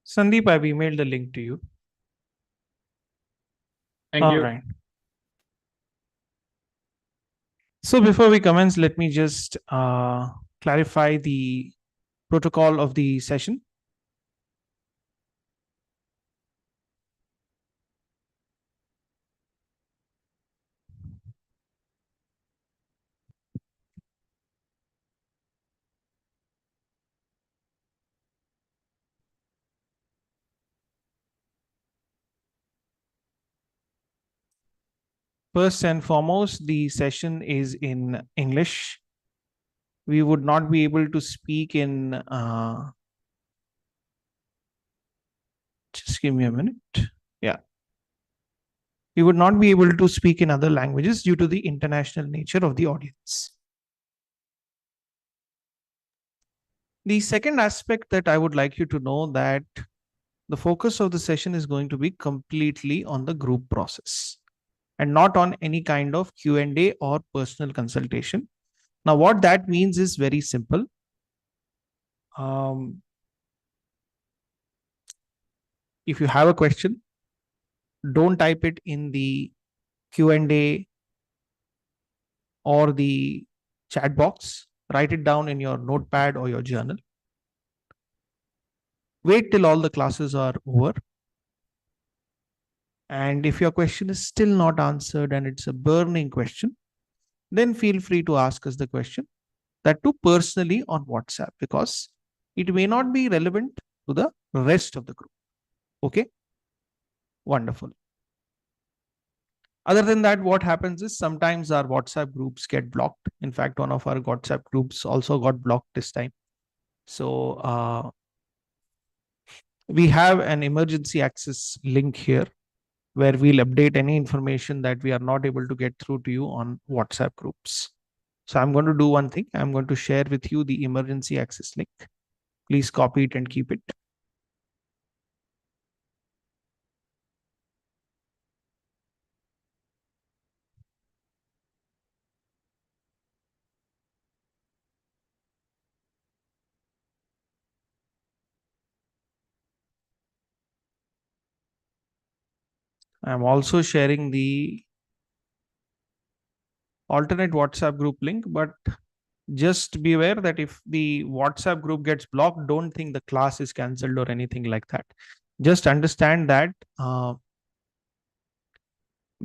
Sandeep, I've emailed the link to you. Thank you. All right. So before we commence, let me just clarify the protocol of the session. First and foremost, the session is in English. We would not be able to speak in, just give me a minute. Yeah. We would not be able to speak in other languages due to the international nature of the audience. The second aspect that I would like you to know that the focus of the session is going to be completely on the group process and not on any kind of Q&A or personal consultation. Now, what that means is very simple. If you have a question, don't type it in the Q&A or the chat box. Write it down in your notepad or your journal. Wait till all the classes are over. And if your question is still not answered and it's a burning question, then feel free to ask us the question, that too personally on WhatsApp, because it may not be relevant to the rest of the group. Okay? Wonderful. Other than that, what happens is sometimes our WhatsApp groups get blocked. In fact, one of our WhatsApp groups also got blocked this time. So we have an emergency access link here where we'll update any information that we are not able to get through to you on WhatsApp groups. So I'm going to do one thing. I'm going to share with you the emergency access link. Please copy it and keep it. I'm also sharing the alternate WhatsApp group link, but just be aware that if the WhatsApp group gets blocked, don't think the class is cancelled or anything like that. Just understand that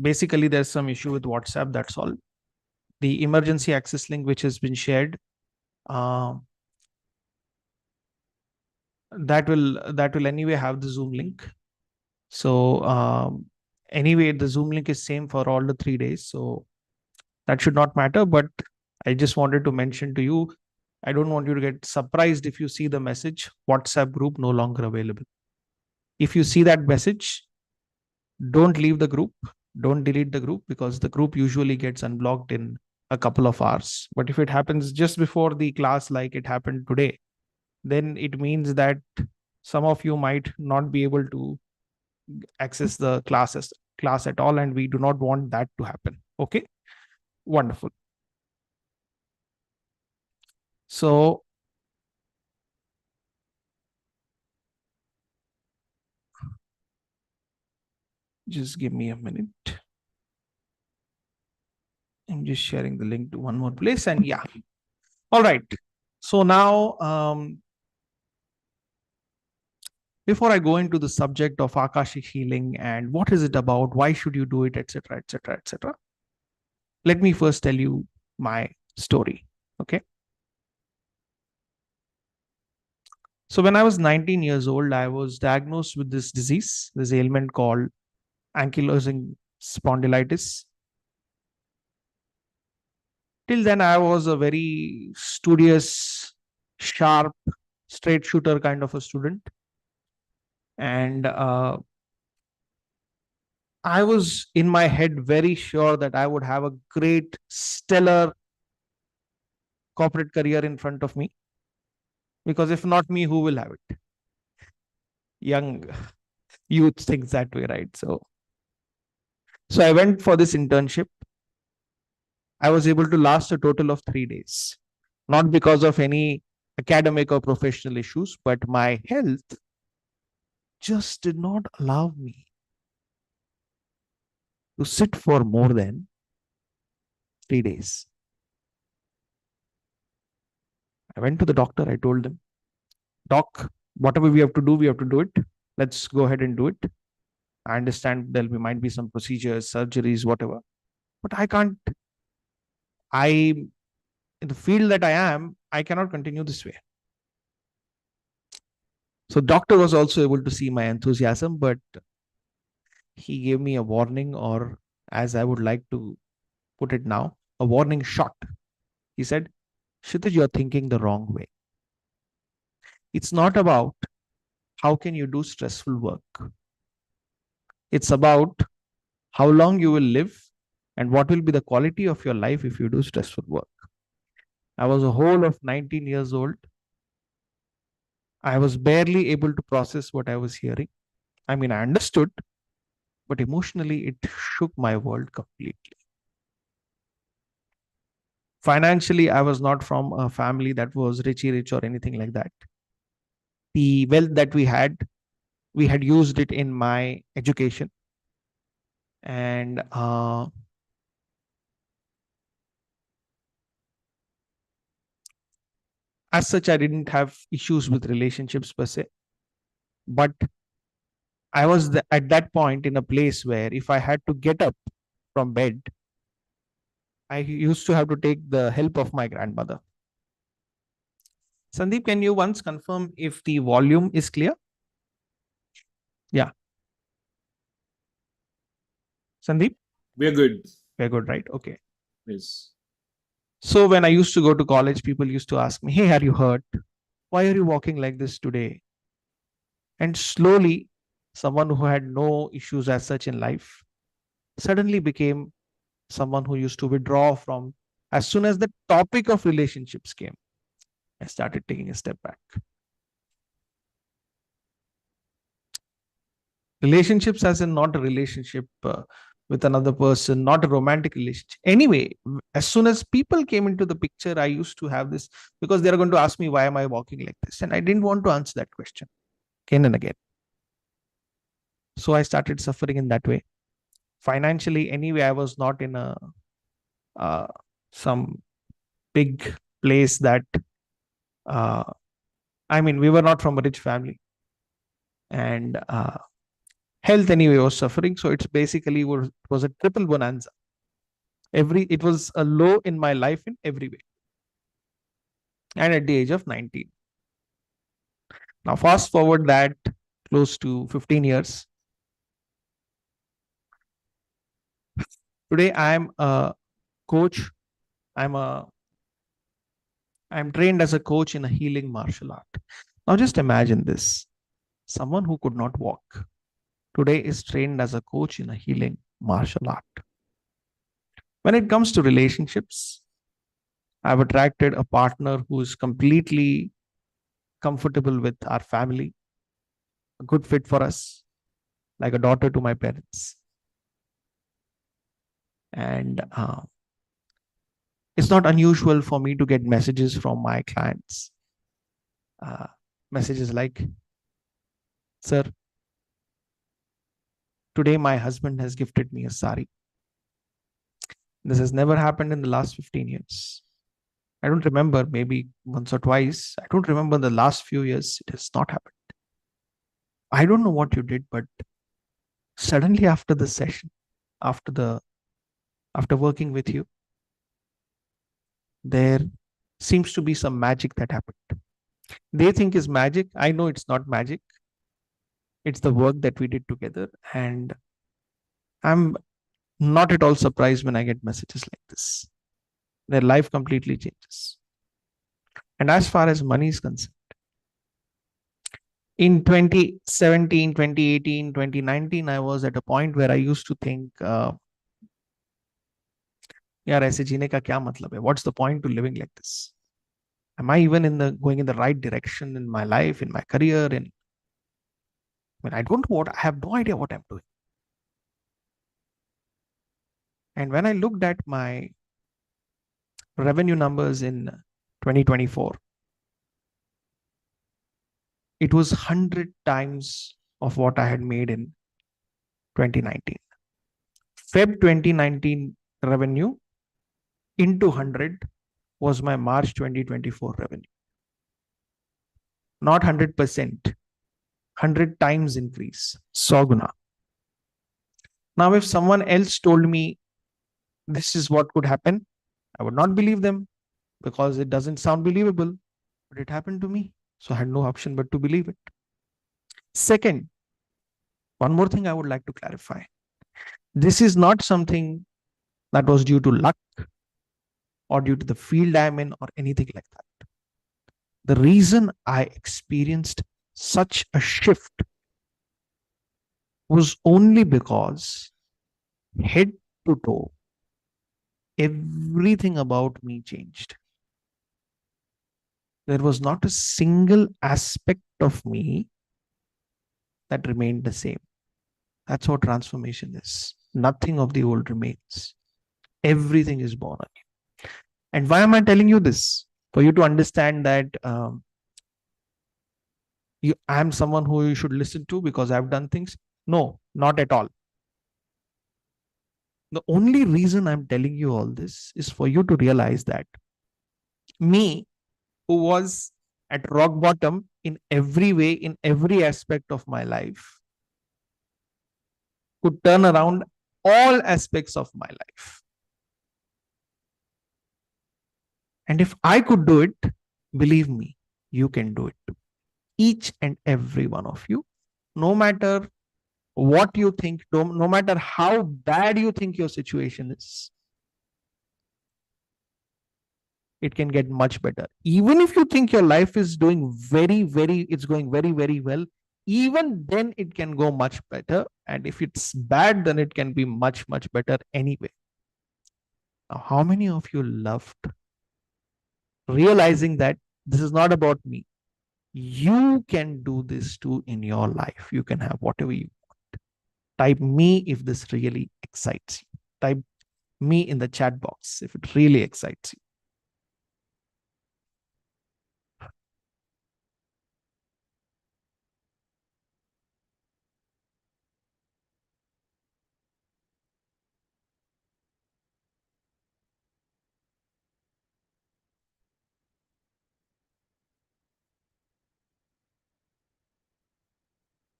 basically there's some issue with WhatsApp. That's all. The emergency access link, which has been shared, uh, that will anyway have the Zoom link. So anyway, the Zoom link is same for all the 3 days. So that should not matter. But I just wanted to mention to you, I don't want you to get surprised if you see the message WhatsApp group no longer available. If you see that message, don't leave the group, don't delete the group, because the group usually gets unblocked in a couple of hours. But if it happens just before the class, like it happened today, then it means that some of you might not be able to access the class at all, and we do not want that to happen. Okay, wonderful. So just give me a minute. I'm just sharing the link to one more place, and yeah. All right. So now, before I go into the subject of Akashic healing and what is it about, why should you do it, etc., etc., etc., let me first tell you my story. Okay. So when I was 19 years old, I was diagnosed with this disease, this ailment called ankylosing spondylitis. Till then, I was a very studious, sharp, straight shooter kind of a student. And I was in my head very sure that I would have a great, stellar corporate career in front of me. Because if not me, who will have it? Young youth thinks that way, right? So I went for this internship. I was able to last a total of 3 days, not because of any academic or professional issues, but my health just did not allow me to sit for more than 3 days. I went to the doctor. I told him, Doc, whatever we have to do, we have to do it. Let's go ahead and do it. I understand might be some procedures, surgeries, whatever. But I can't, I, in the field that I am, I cannot continue this way. So doctor was also able to see my enthusiasm, but he gave me a warning, or as I would like to put it now, a warning shot. He said, Kshitij, you're thinking the wrong way. It's not about how can you do stressful work. It's about how long you will live and what will be the quality of your life if you do stressful work. I was a whole of 19 years old. I was barely able to process what I was hearing. I mean, I understood, but emotionally, it shook my world completely. Financially, I was not from a family that was richy rich or anything like that. The wealth that we had used it in my education. And as such, I didn't have issues with relationships per se. But I was at that point in a place where if I had to get up from bed, I used to have to take the help of my grandmother. Sandeep, can you once confirm if the volume is clear? Yeah. Sandeep? We're good. We're good, right? Okay. Yes. So when I used to go to college, people used to ask me, Hey, are you hurt? Why are you walking like this today? And slowly, someone who had no issues as such in life suddenly became someone who used to withdraw from, as soon as the topic of relationships came, I started taking a step back. Relationships as in not a relationship with another person, not a romantic relationship. Anyway, as soon as people came into the picture, I used to have this, because they're going to ask me, why am I walking like this? And I didn't want to answer that question again and again. So I started suffering in that way. Financially, anyway, I was not in a uh, some big place that uh, I mean, we were not from a rich family, and health anyway was suffering. So it's basically was a triple bonanza. It was a low in my life in every way, and at the age of 19. Now fast forward that close to 15 years. Today I am a coach. I'm a I'm trained as a coach in a healing martial art. Now just imagine this. Someone who could not walk today is trained as a coach in a healing martial art. When it comes to relationships, I've attracted a partner who is completely comfortable with our family, a good fit for us, like a daughter to my parents. And it's not unusual for me to get messages from my clients. Uh, Messages like, Sir, today my husband has gifted me a sari. This has never happened in the last 15 years. I don't remember, maybe once or twice. I don't remember the last few years. It has not happened. I don't know what you did, but suddenly after the session, after the after working with you, there seems to be some magic that happened. They think is magic. I know it's not magic. It's the work that we did together. And I'm not at all surprised when I get messages like this. Their life completely changes. And as far as money is concerned, in 2017, 2018, 2019, I was at a point where I used to think, यार ऐसे जीने का क्या मतलब है? What's the point to living like this? Am I even in the going in the right direction in my life, in my career? I mean, I don't know what, I have no idea what I'm doing. And when I looked at my revenue numbers in 2024, it was 100 times of what I had made in 2019. Feb 2019 revenue into 100 was my March 2024 revenue. Not 100%, 100 times increase. Soguna. Now, if someone else told me this is what could happen, I would not believe them because it doesn't sound believable. But it happened to me. So I had no option but to believe it. Second, one more thing I would like to clarify. This is not something that was due to luck or due to the field I'm in or anything like that. The reason I experienced such a shift was only because head to toe, everything about me changed. There was not a single aspect of me that remained the same. That's what transformation is. Nothing of the old remains. Everything is born again. And why am I telling you this? For you to understand that I'm someone who you should listen to because I've done things. No, not at all. The only reason I'm telling you all this is for you to realize that me, who was at rock bottom in every way, in every aspect of my life, could turn around all aspects of my life. And if I could do it, believe me, you can do it. Each and every one of you, no matter what you think, no matter how bad you think your situation is, it can get much better. Even if you think your life is doing it's going very well, even then it can go much better. And if it's bad, then it can be much better anyway. Now, how many of you loved realizing that this is not about me? You can do this too in your life. You can have whatever you want. Type me if this really excites you. Type me in the chat box if it really excites you.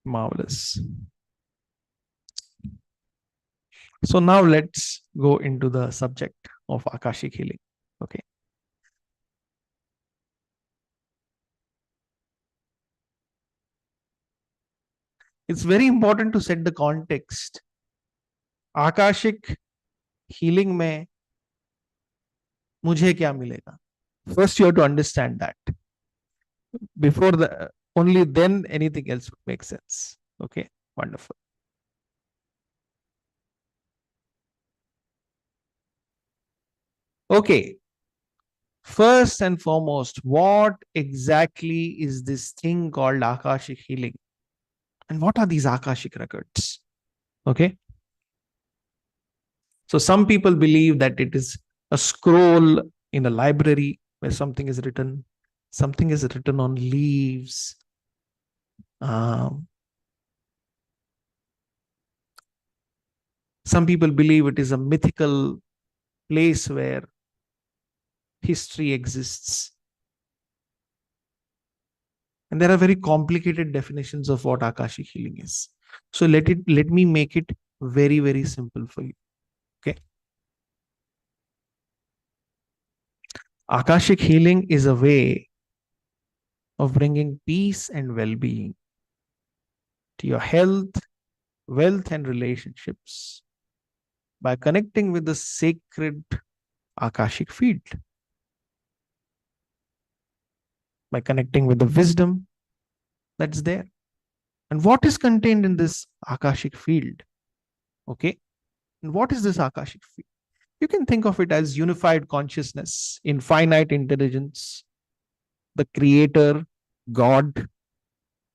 Marvelous. So now let's go into the subject of Akashic healing. Okay. It's very important to set the context. Akashic healing में मुझे क्या मिलेगा? First, you have to understand that. Before the only then anything else would make sense. Okay, wonderful. Okay, first and foremost, what exactly is this thing called Akashic healing? And what are these Akashic records? Okay. So some people believe that it is a scroll in a library where something is written on leaves. Some people believe it is a mythical place where history exists. And there are very complicated definitions of what Akashic healing is. So let me make it very simple for you. Okay. Akashic healing is a way of bringing peace and well-being to your health, wealth, and relationships by connecting with the sacred Akashic field, by connecting with the wisdom that's there. And what is contained in this Akashic field? Okay. And what is this Akashic field? You can think of it as unified consciousness, infinite intelligence, the creator, God,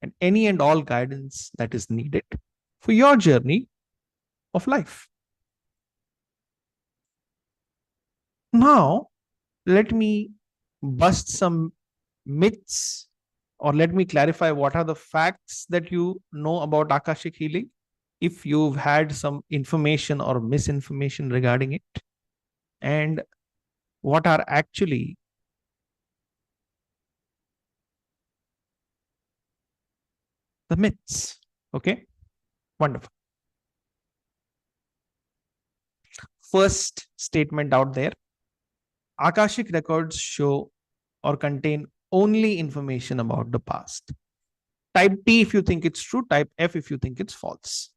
and any and all guidance that is needed for your journey of life. Now, let me bust some myths or let me clarify, what are the facts that you know about Akashic healing? If you've had some information or misinformation regarding it, and what are actually the myths. Okay, wonderful. First statement out there: Akashic records show or contain only information about the past. Type T if you think it's true, type F if you think it's false.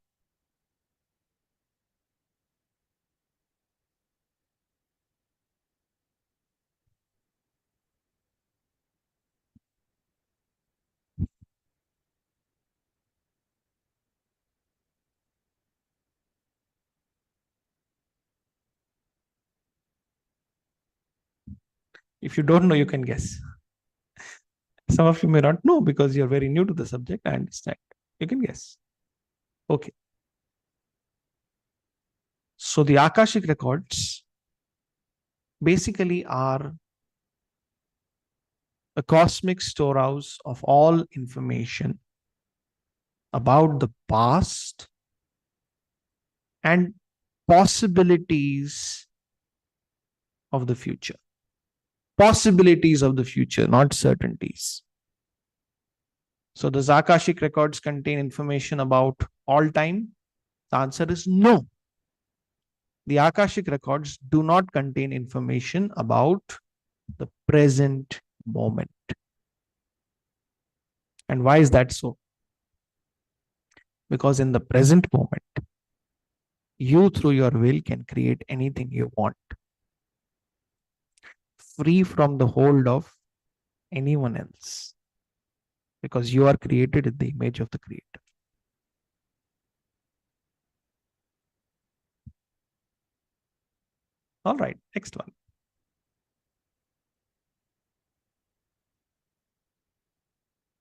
If you don't know, you can guess. Some of you may not know because you're very new to the subject. I understand. You can guess. Okay. So the Akashic records basically are a cosmic storehouse of all information about the past and possibilities of the future. Possibilities of the future, not certainties. So, does Akashic records contain information about all time? The answer is no. The Akashic records do not contain information about the present moment. And why is that so? Because in the present moment, you through your will can create anything you want, free from the hold of anyone else, because you are created in the image of the Creator. All right, next one.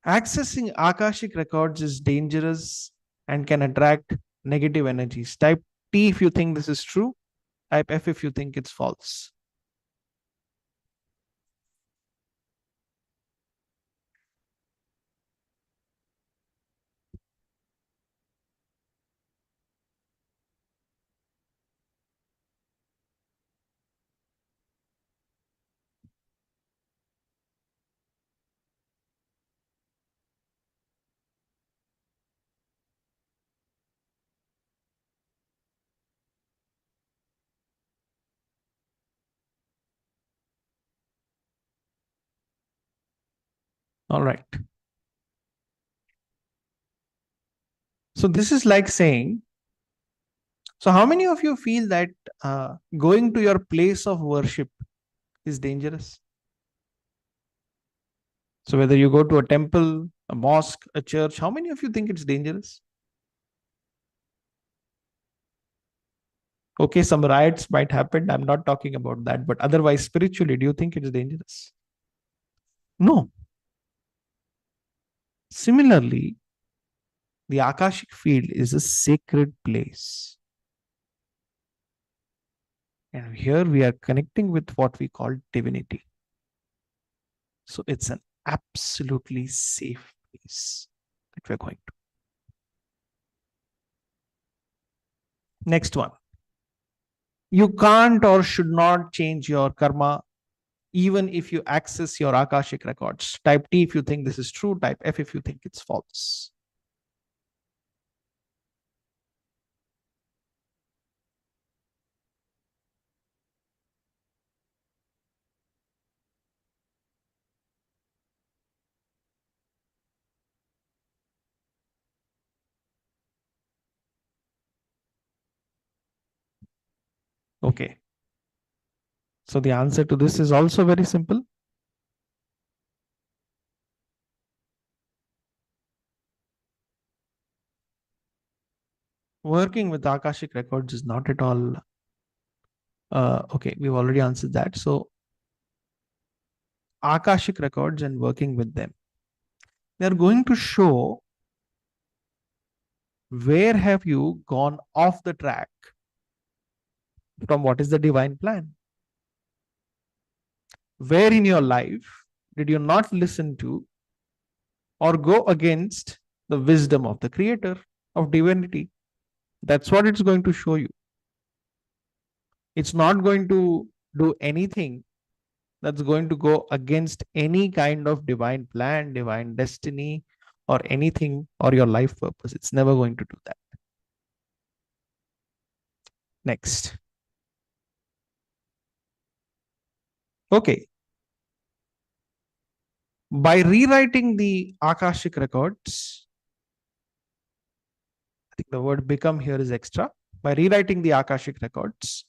Accessing Akashic records is dangerous and can attract negative energies. Type T if you think this is true, type F if you think it's false. All right. So this is like saying, so how many of you feel that going to your place of worship is dangerous? So whether you go to a temple, a mosque, a church, how many of you think it's dangerous? Okay, some riots might happen. I'm not talking about that. But otherwise, spiritually, do you think it's dangerous? No. Similarly, the Akashic field is a sacred place. And here we are connecting with what we call divinity. So it's an absolutely safe place that we're going to. Next one. You can't or should not change your karma even if you access your Akashic records. Type T if you think this is true, type F if you think it's false. Okay. So the answer to this is also very simple. Working with Akashic records is not at all. Okay, we've already answered that. So Akashic records and working with them, they're going to show where have you gone off the track from what is the divine plan. Where in your life did you not listen to or go against the wisdom of the creator, of divinity. That's what it's going to show you. It's not going to do anything that's going to go against any kind of divine plan, divine destiny, or anything, or your life purpose. It's never going to do that. Next. Okay. By rewriting the Akashic records, I think the word become here is extra. By rewriting the Akashic records,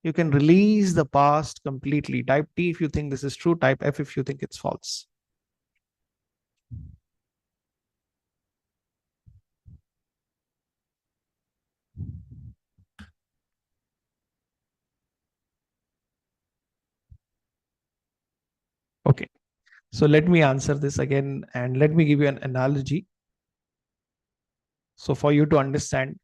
you can release the past completely. Type T if you think this is true, type F if you think it's false. Okay. So let me answer this again and let me give you an analogy. So for you to understand.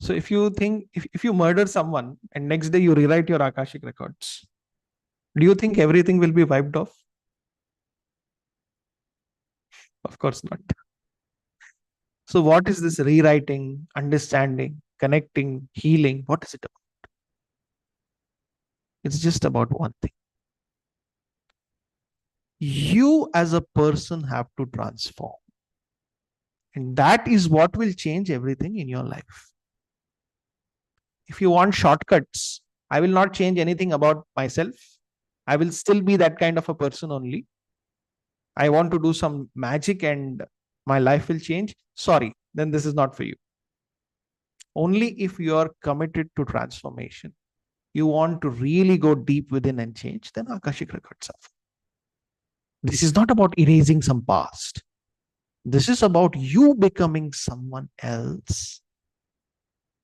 So if you think, if you murder someone and next day you rewrite your Akashic records, do you think everything will be wiped off? Of course not. So what is this rewriting, understanding, connecting, healing? What is it about? It's just about one thing. You as a person have to transform. And that is what will change everything in your life. If you want shortcuts, I will not change anything about myself. I will still be that kind of a person only. I want to do some magic and my life will change. Sorry, then this is not for you. Only if you are committed to transformation, you want to really go deep within and change, then Akashic records are. This is not about erasing some past. This is about you becoming someone else,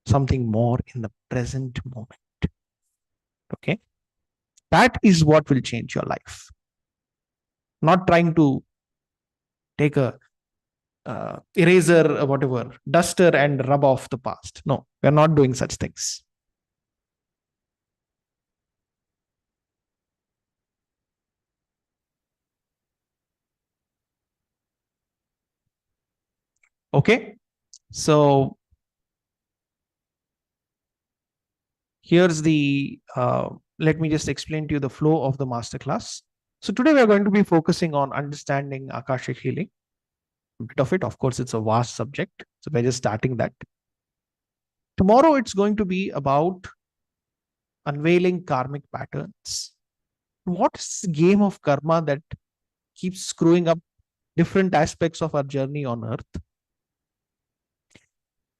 something more in the present moment. Okay? That is what will change your life. Not trying to take a eraser, whatever, duster and rub off the past. No, we're not doing such things. Okay? So here's the, let me just explain to you the flow of the masterclass. So today we're going to be focusing on understanding Akashic healing. A bit of it, of course, it's a vast subject. So we're just starting that. Tomorrow it's going to be about unveiling karmic patterns. What is the game of karma that keeps screwing up different aspects of our journey on earth?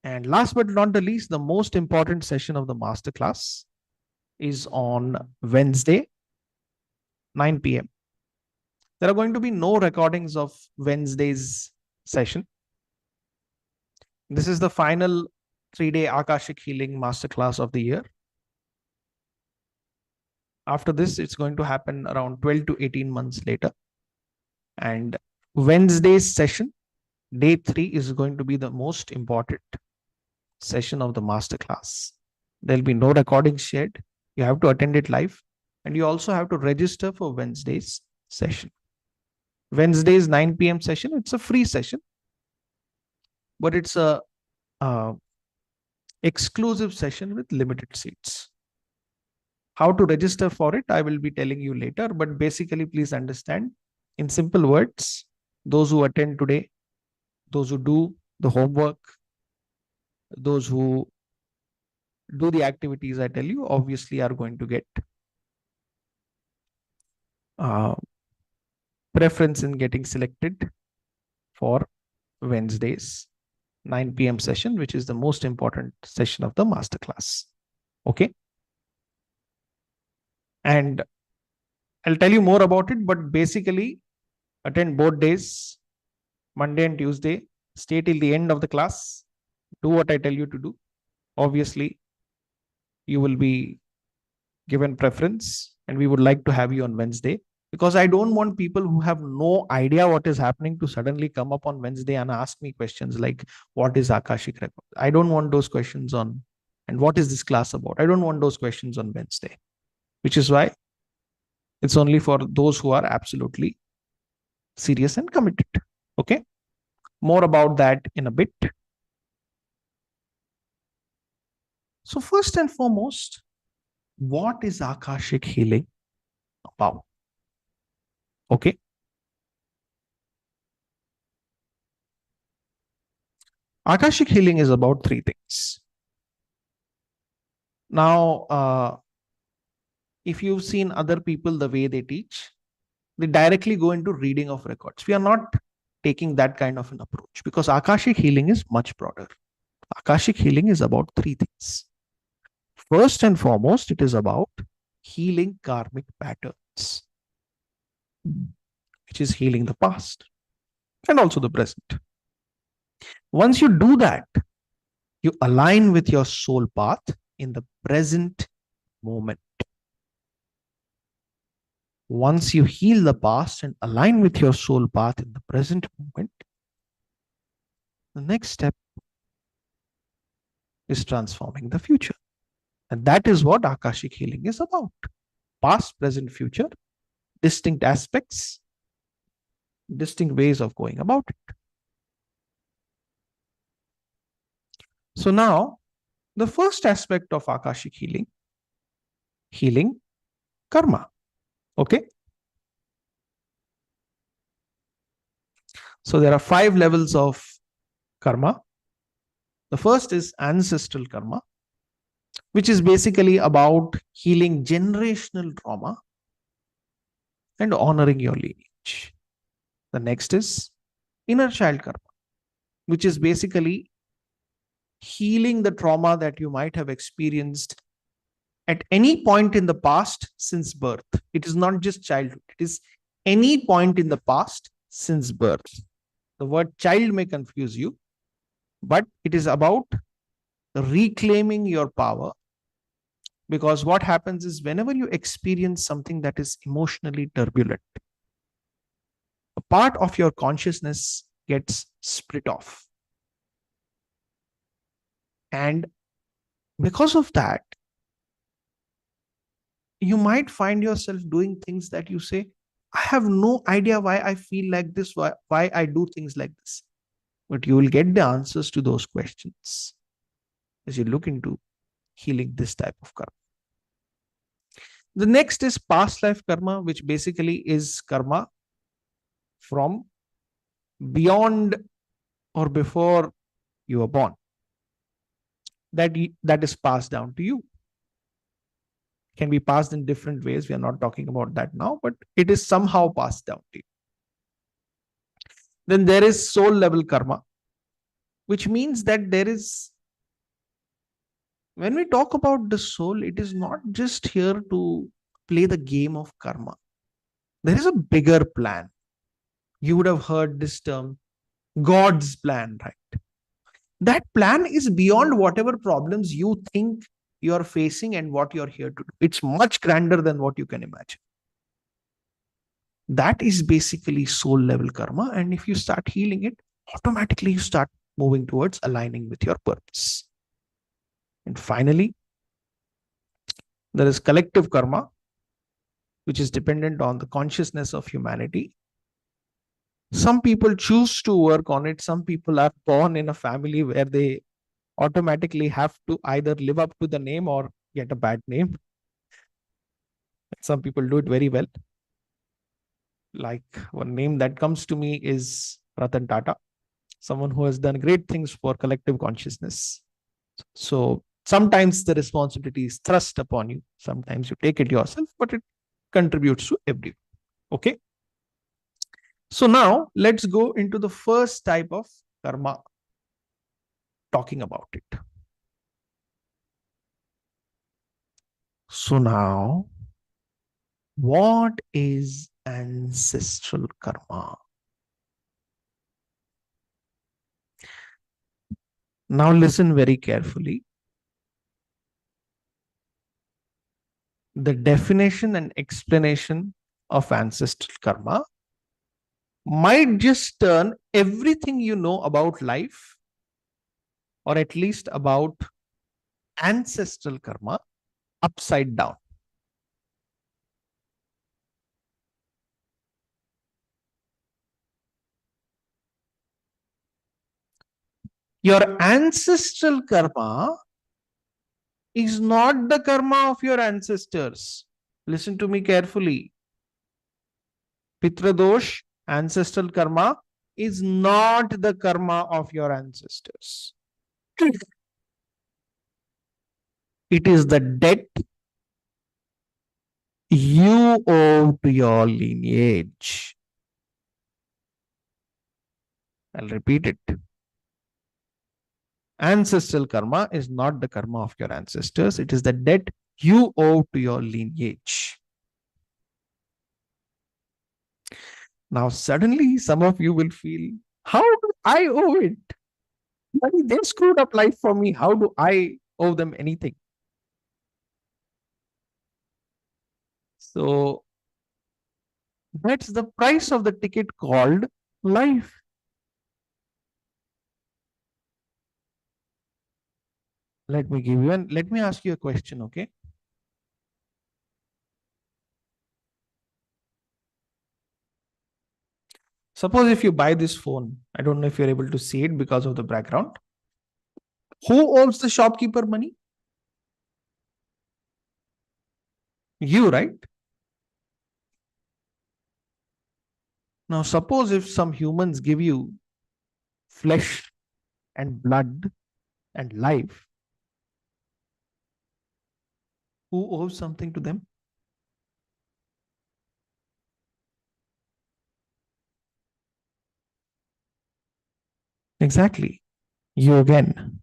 And last but not the least, the most important session of the masterclass is on Wednesday, 9 p.m. There are going to be no recordings of Wednesday's session. This is the final 3-day Akashic Healing Masterclass of the year. After this, it's going to happen around 12 to 18 months later. And Wednesday's session, day 3, is going to be the most important session of the masterclass. There'll be no recordings shared. You have to attend it live. And you also have to register for Wednesday's session. Wednesday's 9 p.m. session, it's a free session, but it's a exclusive session with limited seats. How to register for it, I will be telling you later, but basically, please understand in simple words, those who attend today, those who do the homework, those who do the activities I tell you, obviously are going to get preference in getting selected for Wednesday's 9 p.m. session, which is the most important session of the masterclass. Okay. And I'll tell you more about it, but basically attend both days, Monday and Tuesday, stay till the end of the class, do what I tell you to do. Obviously, you will be given preference and we would like to have you on Wednesday because I don't want people who have no idea what is happening to suddenly come up on Wednesday and ask me questions like, what is Akashic record? I don't want those questions on, and what is this class about? I don't want those questions on Wednesday, which is why it's only for those who are absolutely serious and committed. Okay. More about that in a bit. So, first and foremost, what is Akashic healing about? Okay. Akashic healing is about three things. Now, if you've seen other people, the way they teach, they directly go into reading of records. We are not taking that kind of an approach because Akashic healing is much broader. Akashic healing is about three things. First and foremost, it is about healing karmic patterns, which is healing the past and also the present. Once you do that, you align with your soul path in the present moment. Once you heal the past and align with your soul path in the present moment, the next step is transforming the future. And that is what Akashic healing is about. Past, present, future, distinct aspects, distinct ways of going about it. So now, the first aspect of Akashic healing, healing karma. Okay. So there are 5 levels of karma. The first is ancestral karma, which is basically about healing generational trauma and honoring your lineage. The next is inner child karma, which is basically healing the trauma that you might have experienced at any point in the past since birth. It is not just childhood, it is any point in the past since birth. The word child may confuse you, but it is about reclaiming your power. Because what happens is whenever you experience something that is emotionally turbulent, a part of your consciousness gets split off. And because of that, you might find yourself doing things that you say, I have no idea why I feel like this, why I do things like this. But you will get the answers to those questions as you look into healing this type of karma. The next is past life karma, which basically is karma from beyond or before you were born. That is passed down to you. Can be passed in different ways. We are not talking about that now, but it is somehow passed down to you. Then there is soul level karma, which means that there is, when we talk about the soul, it is not just here to play the game of karma. There is a bigger plan. You would have heard this term, God's plan, right? That plan is beyond whatever problems you think you are facing and what you're here to do. It's much grander than what you can imagine. That is basically soul level karma. And if you start healing it, automatically you start moving towards aligning with your purpose. And finally, there is collective karma, which is dependent on the consciousness of humanity. Some people choose to work on it. Some people are born in a family where they automatically have to either live up to the name or get a bad name. Some people do it very well. Like one name that comes to me is Ratan Tata, someone who has done great things for collective consciousness. So sometimes the responsibility is thrust upon you. Sometimes you take it yourself, but it contributes to everyone. Okay. So now let's go into the first type of karma, talking about it. So now, what is ancestral karma? Now listen very carefully. The definition and explanation of ancestral karma might just turn everything you know about life, or at least about ancestral karma, upside down. Your ancestral karma is not the karma of your ancestors. Listen to me carefully. Pitradosh, ancestral karma, is not the karma of your ancestors. It is the debt you owe to your lineage. I'll repeat it. Ancestral karma is not the karma of your ancestors. It is the debt you owe to your lineage. Now, suddenly, some of you will feel, how do I owe it? They screwed up life for me. How do I owe them anything? So, that's the price of the ticket called life. Let me ask you a question, okay? Suppose if you buy this phone, I don't know if you're able to see it because of the background. Who owes the shopkeeper money? You, right? Now, suppose if some humans give you flesh and blood and life, who owes something to them? Exactly. You again.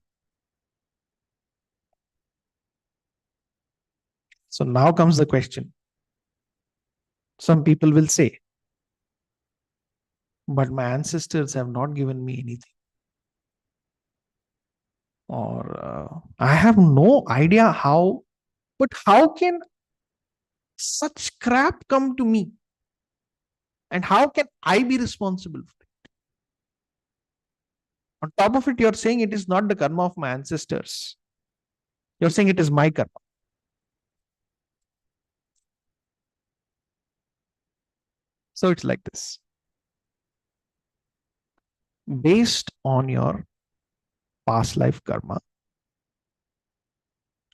So now comes the question. Some people will say, but my ancestors have not given me anything. Or I have no idea how, but how can such crap come to me? And how can I be responsible for it? On top of it, you're saying it is not the karma of my ancestors. You're saying it is my karma. So it's like this. Based on your past life karma,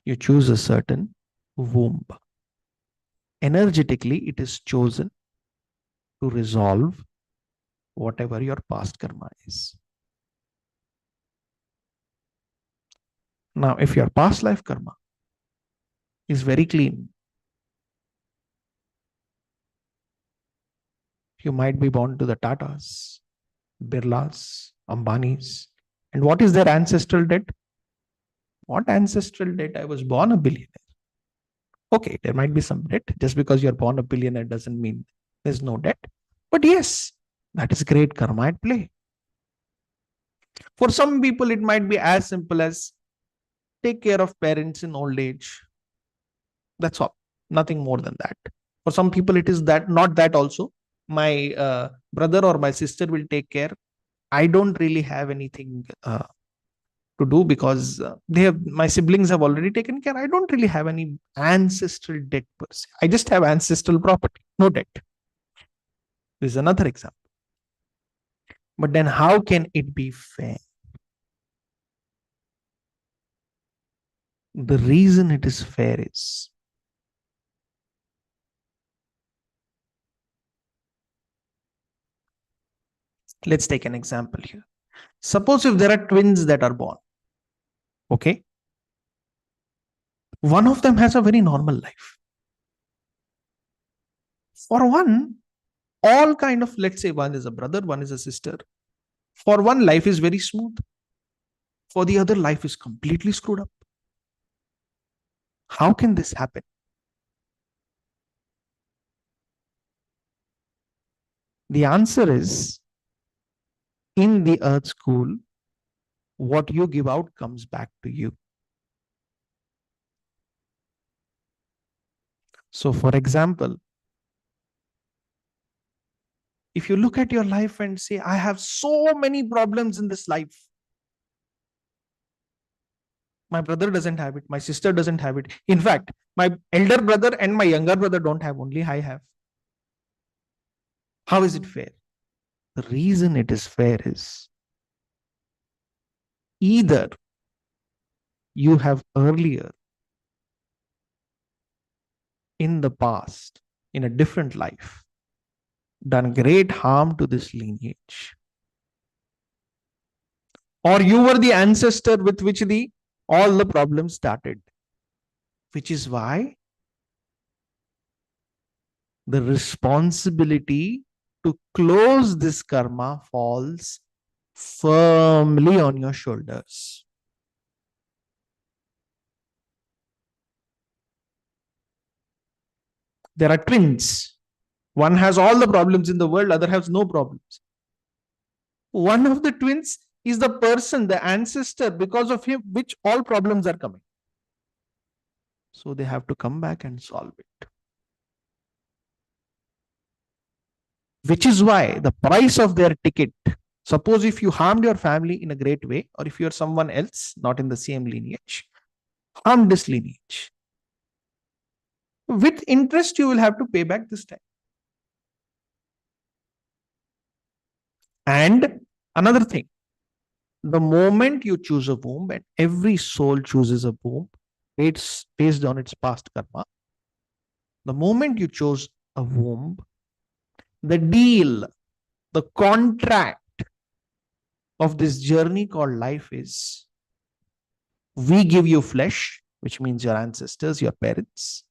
you choose a certain womb. Energetically, it is chosen to resolve whatever your past karma is. Now, if your past life karma is very clean, you might be born to the Tatas, Birlas, Ambanis. And what is their ancestral debt? What ancestral debt? I was born a billionaire. Okay, there might be some debt. Just because you're born a billionaire doesn't mean there's no debt. But yes, that is great karma at play. For some people, it might be as simple as take care of parents in old age. That's all. Nothing more than that. For some people, it is that, not that also. My brother or my sister will take care. I don't really have anything to do because they have, my siblings have already taken care. I don't really have any ancestral debt per se. I just have ancestral property, no debt. This is another example. But then how can it be fair? The reason it is fair is let's take an example here. Suppose if there are twins that are born, okay? One of them has a very normal life. For one, all kind of, let's say one is a brother, one is a sister. For one, life is very smooth. For the other, life is completely screwed up. How can this happen? The answer is in the earth school, what you give out comes back to you. So, for example, if you look at your life and say, I have so many problems in this life, my brother doesn't have it, my sister doesn't have it. In fact, my elder brother and my younger brother don't have, only I have. How is it fair? The reason it is fair is Either you have earlier in the past, in a different life, done great harm to this lineage, or you were the ancestor with which the all the problems started, which is why the responsibility to close this karma falls firmly on your shoulders. There are twins. One has all the problems in the world, other has no problems. One of the twins is the person, the ancestor, because of him, which all problems are coming. So they have to come back and solve it. Which is why the price of their ticket, suppose if you harmed your family in a great way, or if you're someone else, not in the same lineage, harmed this lineage, with interest, you will have to pay back this time. And another thing, the moment you choose a womb, and every soul chooses a womb, it's based on its past karma. The moment you chose a womb, the deal, the contract of this journey called life is we give you flesh, which means your ancestors, your parents,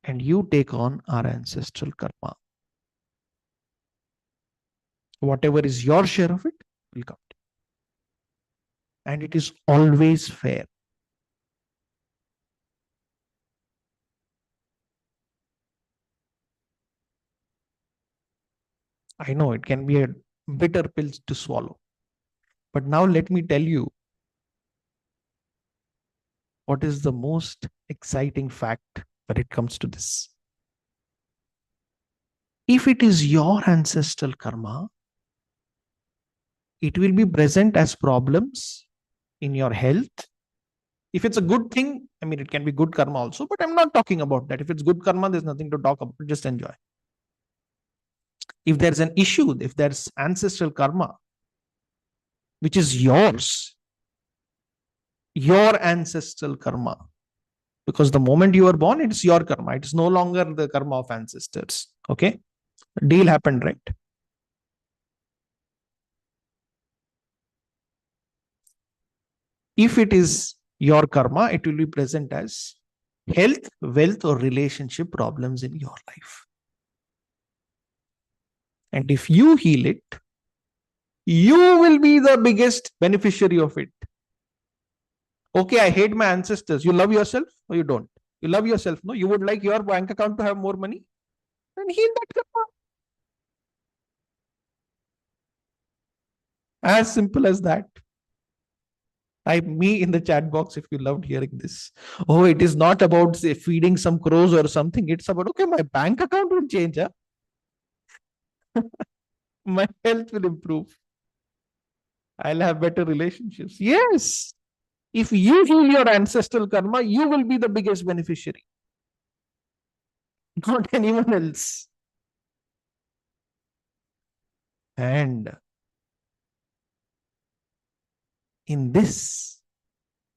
and you take on our ancestral karma. Whatever is your share of it will come. And it is always fair. I know it can be a bitter pill to swallow. But now let me tell you what is the most exciting fact when it comes to this. If it is your ancestral karma, it will be present as problems in your health. If it's a good thing, I mean, it can be good karma also, but I'm not talking about that. If it's good karma, there's nothing to talk about. Just enjoy. If there's an issue, if there's ancestral karma, which is yours, your ancestral karma, because the moment you are born, it's your karma. It's no longer the karma of ancestors. Okay? Deal happened, right? If it is your karma, it will be present as health, wealth, or relationship problems in your life. And if you heal it, you will be the biggest beneficiary of it. Okay, I hate my ancestors. You love yourself or you don't? You love yourself, no? You would like your bank account to have more money? Then heal that karma. As simple as that. Type me in the chat box if you loved hearing this. Oh, it is not about say, feeding some crows or something. It's about, okay, my bank account will change. Huh? My health will improve. I'll have better relationships. Yes. If you heal your ancestral karma, you will be the biggest beneficiary, not anyone else. And in this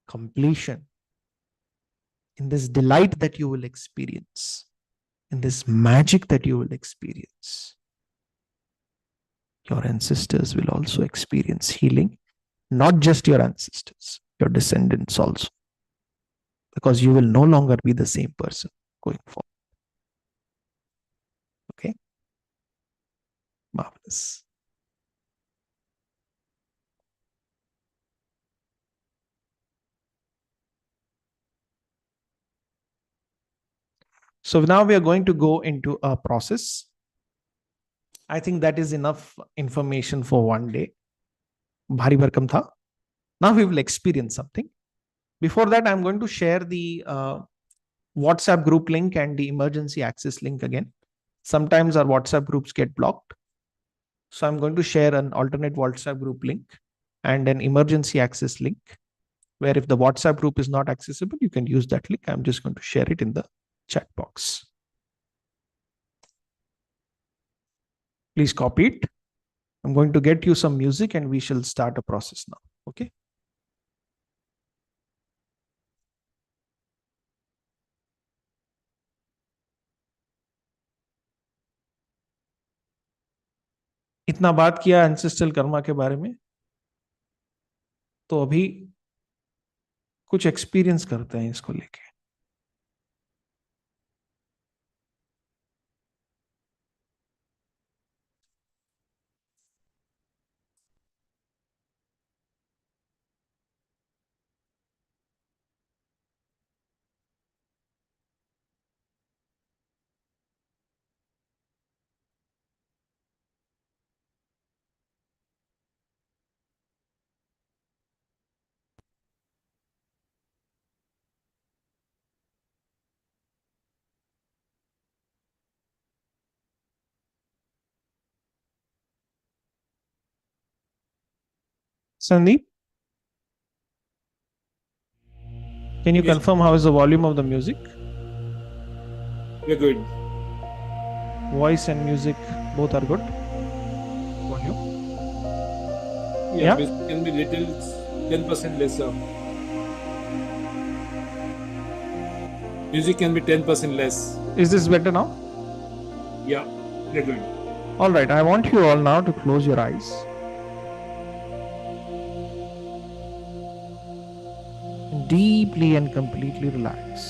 completion, in this delight that you will experience, in this magic that you will experience, your ancestors will also experience healing, not just your ancestors, your descendants also, because you will no longer be the same person going forward. Okay? Marvelous. So now we are going to go into a process. I think that is enough information for one day. Bhari bharkam tha. Now we will experience something. Before that, I'm going to share the WhatsApp group link and the emergency access link again. Sometimes our WhatsApp groups get blocked. So I'm going to share an alternate WhatsApp group link and an emergency access link, where if the WhatsApp group is not accessible, you can use that link. I'm just going to share it in the chat box. Please copy it. I'm going to get you some music and we shall start a process now. Okay. इतना बात किया ancestral Karma के बारे में, तो अभी कुछ experience करते हैं इसको लेके. Sandeep, can you Yes, confirm how is the volume of the music? we're good. Voice and music both are good. Volume. Yeah, Yeah. music can be little 10% lesser. Music can be 10% less. Is this better now? Yeah, we're good. All right. I want you all now to close your eyes. And deeply and completely relax.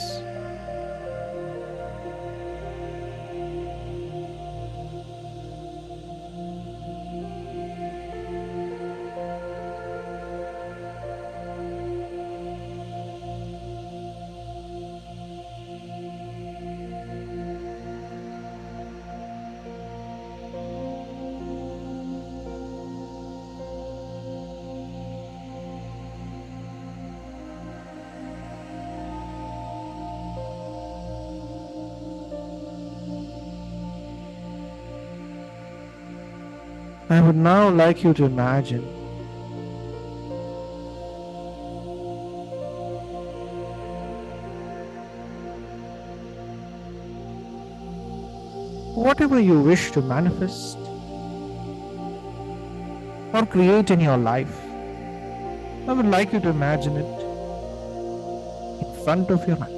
I would now like you to imagine whatever you wish to manifest or create in your life. I would like you to imagine it in front of your eyes.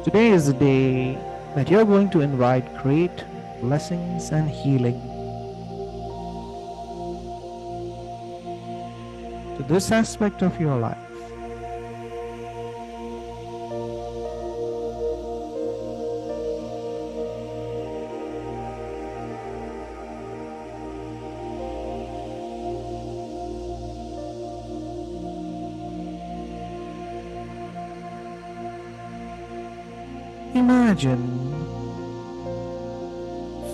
Today is the day that you're going to invite great blessings and healing to this aspect of your life. Imagine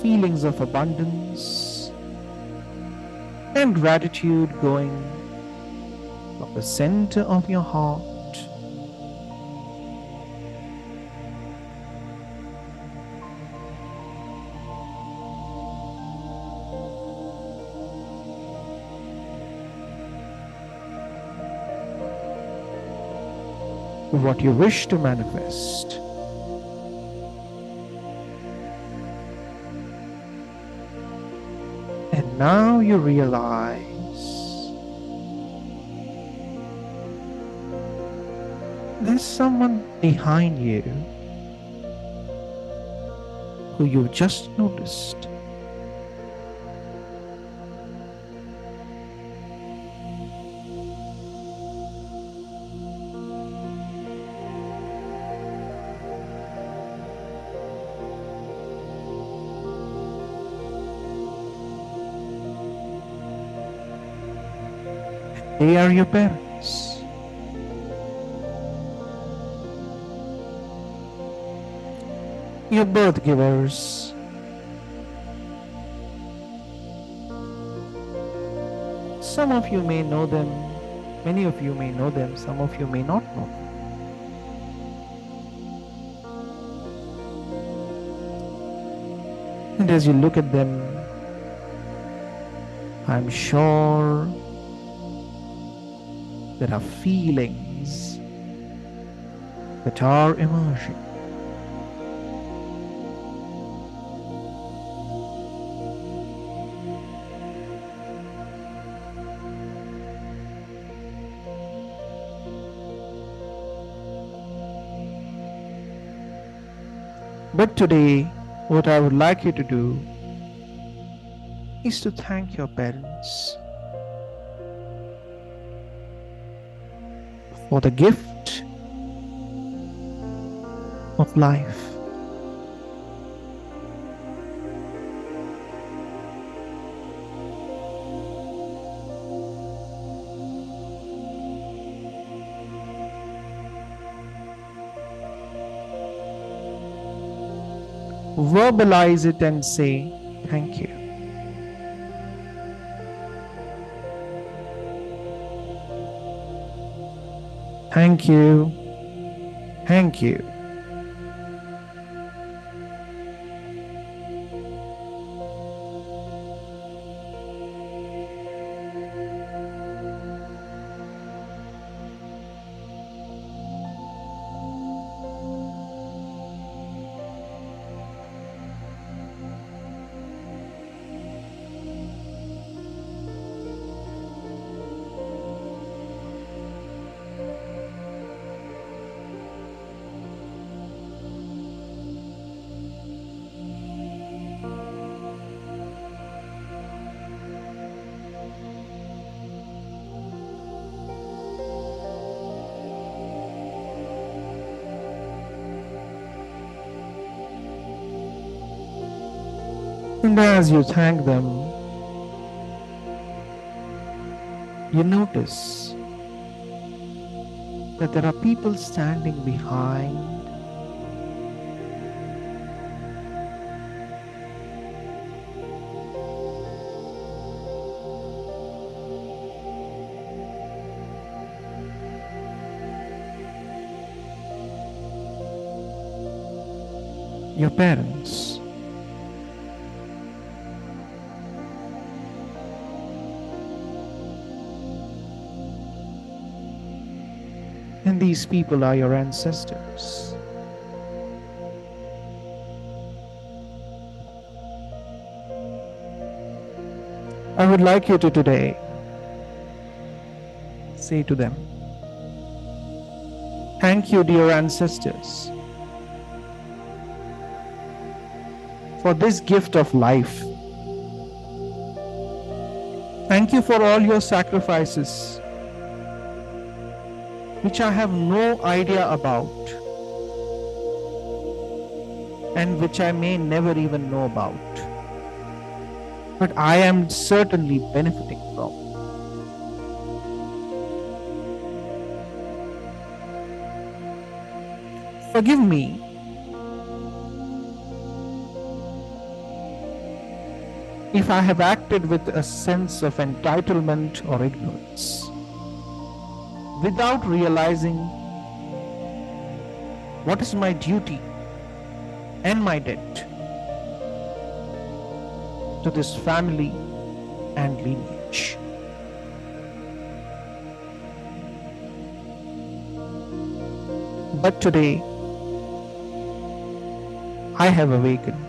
feelings of abundance and gratitude going from the center of your heart to what you wish to manifest. And now you realize there's someone behind you who you've just noticed. They are your parents. Your birth givers. Some of you may know them, many of you may know them, some of you may not know them. And as you look at them, I'm sure there are feelings that are emerging. But today, what I would like you to do is to thank your parents for the gift of life. Verbalize it and say, thank you. Thank you. Thank you. And as you thank them, you notice that there are people standing behind your parents. And these people are your ancestors. I would like you to today say to them, thank you, dear ancestors, for this gift of life. Thank you for all your sacrifices, which I have no idea about and which I may never even know about, but I am certainly benefiting from. Forgive me if I have acted with a sense of entitlement or ignorance, without realizing what is my duty and my debt to this family and lineage. But today, I have awakened.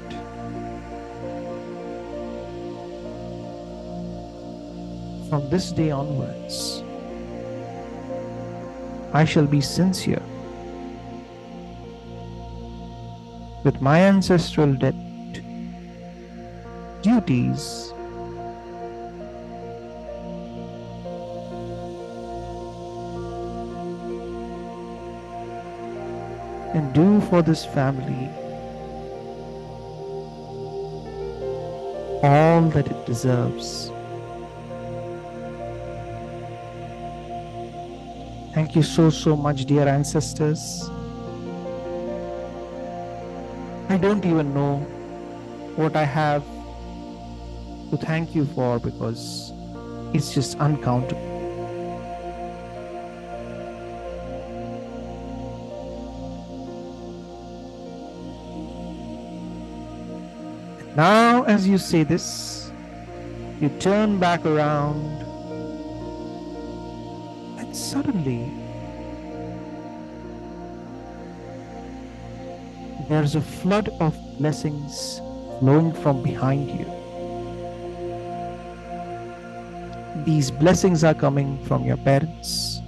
From this day onwards, I shall be sincere with my ancestral debt, duties, and do for this family all that it deserves. Thank you so much, dear ancestors. I don't even know what I have to thank you for because it's just uncountable. Now, as you say this, you turn back around, and suddenly there's a flood of blessings flowing from behind you. These blessings are coming from your parents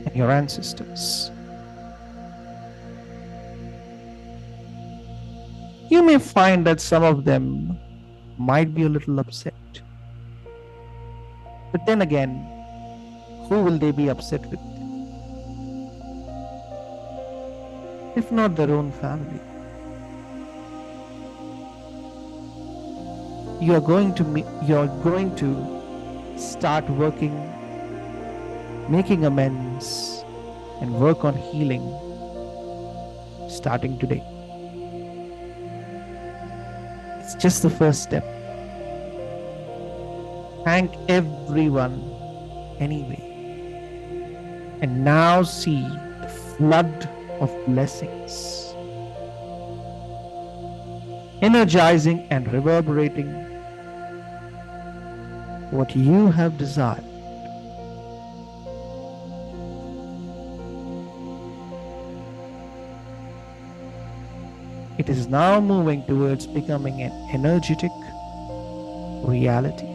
and your ancestors. You may find that some of them might be a little upset. But then again, who will they be upset with if not their own family? You're going to start working, making amends, and work on healing starting today. It's just the first step. Thank everyone anyway. And now see the flood of blessings energizing and reverberating what you have desired. It is now moving towards becoming an energetic reality.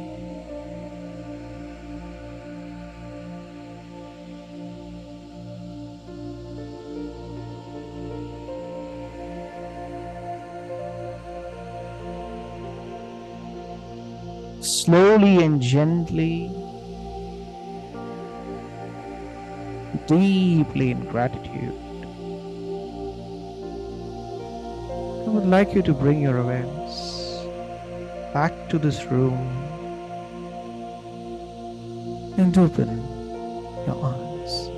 Slowly and gently, deeply in gratitude, I would like you to bring your awareness back to this room and open your eyes.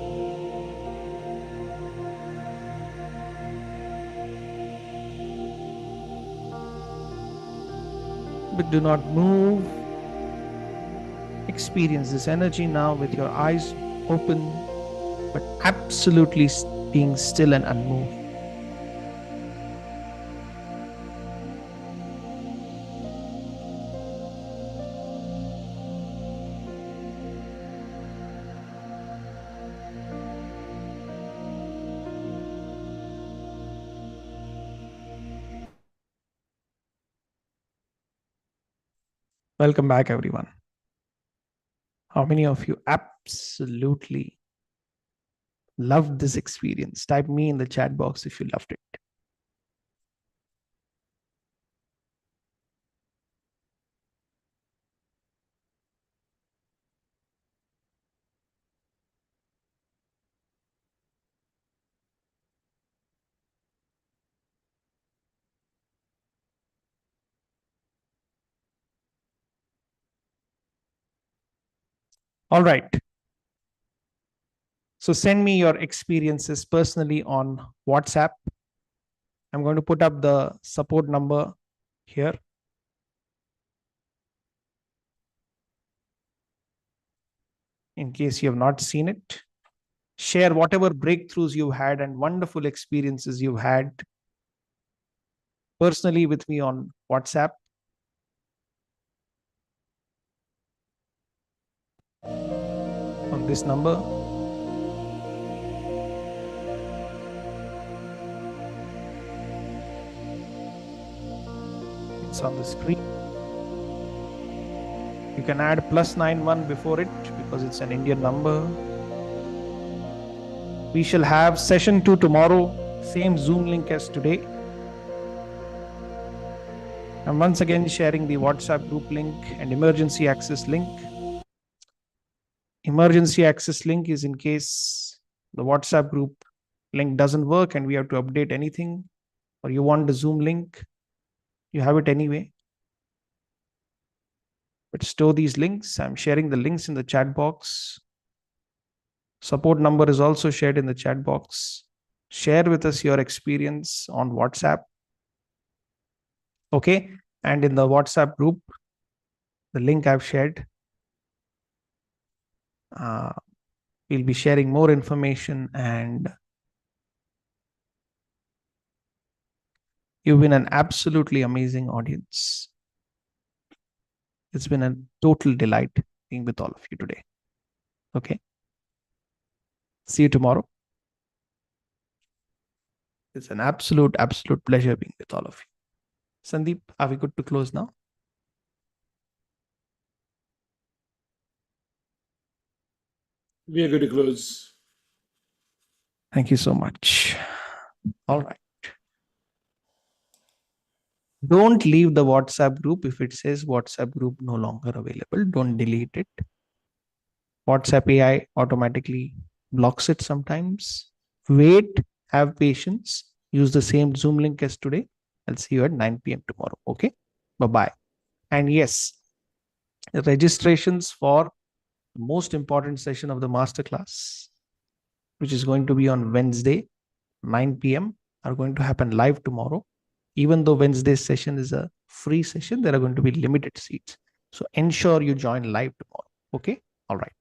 But do not move. Experience this energy now with your eyes open, but absolutely being still and unmoved. Welcome back, everyone. How many of you absolutely loved this experience? Type me in the chat box if you loved it. All right. So send me your experiences personally on WhatsApp. I'm going to put up the support number here. In case you have not seen it, share whatever breakthroughs you had and wonderful experiences you had personally with me on WhatsApp. On this number. It's on the screen. You can add +91 before it because it's an Indian number. We shall have session 2 tomorrow, same Zoom link as today. I'm once again sharing the WhatsApp group link and emergency access link. Emergency access link is in case the WhatsApp group link doesn't work and we have to update anything, or you want the Zoom link, you have it anyway. But store these links. I'm sharing the links in the chat box. Support number is also shared in the chat box. Share with us your experience on WhatsApp. Okay. And in the WhatsApp group, the link I've shared, we'll be sharing more information, and you've been an absolutely amazing audience. It's been a total delight being with all of you today. Okay. See you tomorrow. It's an absolute pleasure being with all of you. Sandeep, are we good to close now? We are good to close. Thank you so much. All right. Don't leave the WhatsApp group if it says WhatsApp group no longer available. Don't delete it. WhatsApp AI automatically blocks it sometimes. Wait, have patience. Use the same Zoom link as today. I'll see you at 9 p.m. tomorrow. Okay. Bye bye. And yes, registrations for the most important session of the masterclass, which is going to be on Wednesday, 9 p.m., are going to happen live tomorrow. Even though Wednesday's session is a free session, there are going to be limited seats. So ensure you join live tomorrow. Okay. All right.